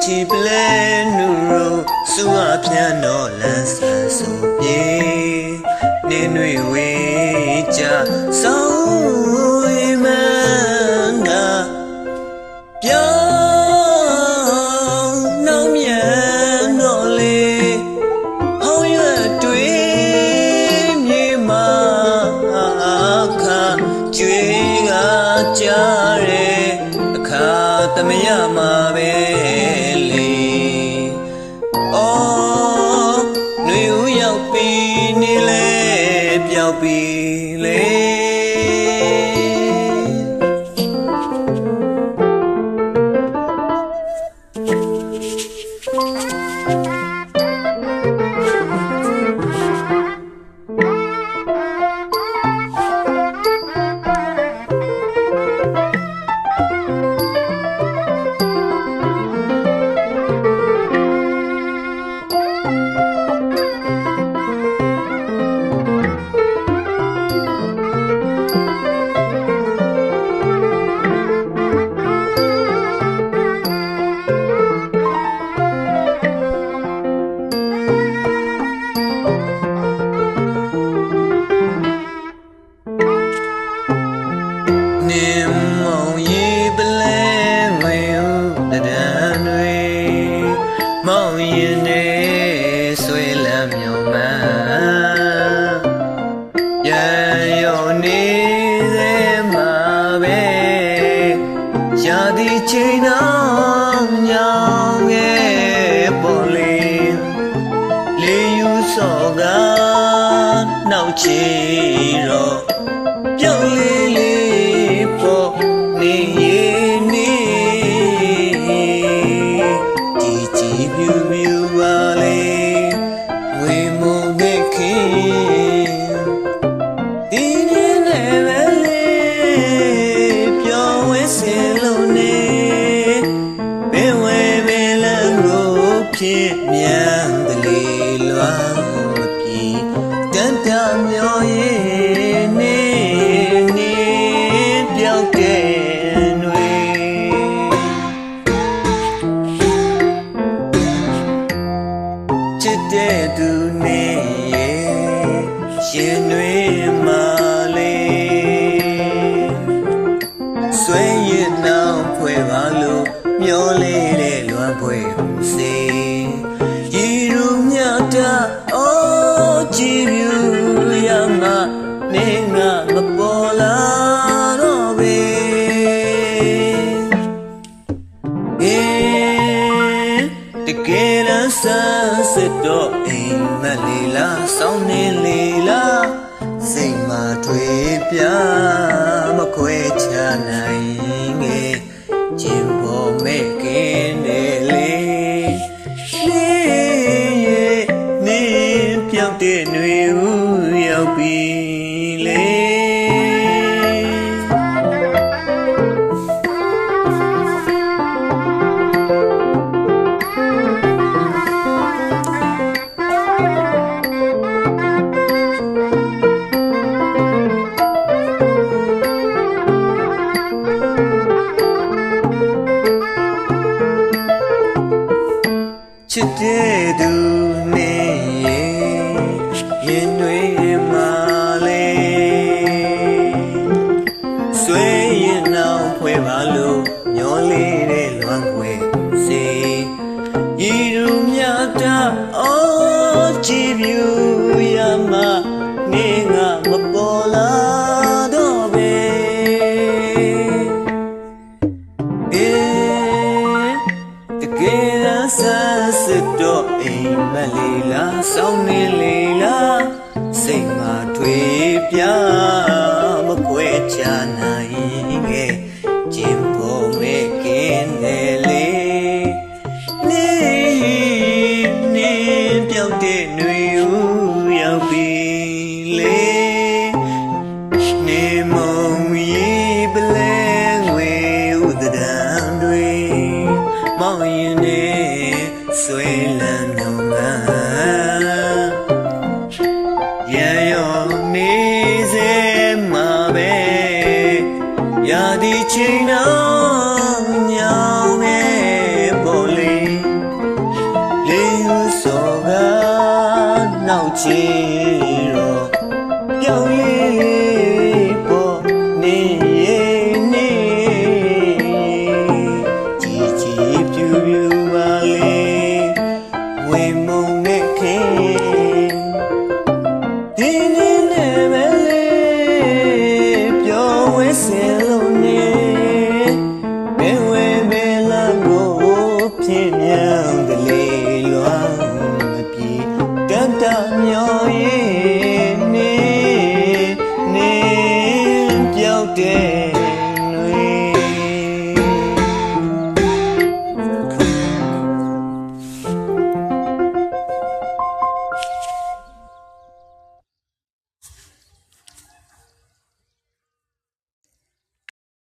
chi ple nuro suwa piano lansa so pie ne nui we cha so imanga pyo nau myan no le hong yue twi mi ma kha jwe ga cha re akha tamaya ma be le oh nui u yauk pi ni le pyauk pi le mong yin ne sui lam yo ma yan yo ni de ma be ya di chain nong nyong ge po le le yu so ga nau chi ro pyauk le le po niဖြစ်မြန်တလေလွမ်းမပြေတန်တမျောရည်နေနေပြောက်တဲ့နှွေချစ်တဲ့သူနဲ့ရင်နှွေမာလေးဆွေရနောင်ဖွယ်ပါလို့မျောလေးတဲ့လွမ်းဖွယ်စေoh jiru yama nenga mapola robe tekela sa seto imalila sauni lila sai ma thwe pya ma khwe cha nai nge jin bo me kin ne leပြောက်တဲ့ຫນွေဦးရောက်ပြီလေချစ်တဲ့သူနဲ့ရင်တွင်မာလေဆွေရင်နောက်ဖွဲ့ပါလို့မျောလေးတဲ့လွမ်းခွေစေဤလူမြတ်တာအော်ကြည်ပြူရမနေငါမပေါ်လာတော့ပဲတကယ်ဆန်းစစ်တော့အိမ်မလေးလားစောင်းနေလေလားစိတ်မှာထွေပြမကွဲချနိုင်ခဲ့ကျင်ဖို့မဲ့ကင်းတယ်လေနေပြောက်တဲ့ຫນွေဦးရောက်ပြီလေနေမုံရီပလဲငွေဥဒဒံတွေမောင်ရင်နေဆွေလန်းနှုံငါရန်ရောနေစေမှာပဲရာဒီချိန်တော့ညောင်းနေပေါ်လေ လေယူစောကနောက်ချီတော့ပြောင်းလေးပေါ်နေနေကြည်ကြည်ပြူပြူပါလေဝေမုံနဲ့ခင်ဒီနေ့နဲ့ပဲလေပြောဝဲစင်လုံးနေဘယ်ဝဲဘယ်လာကိုဖြစ်နေ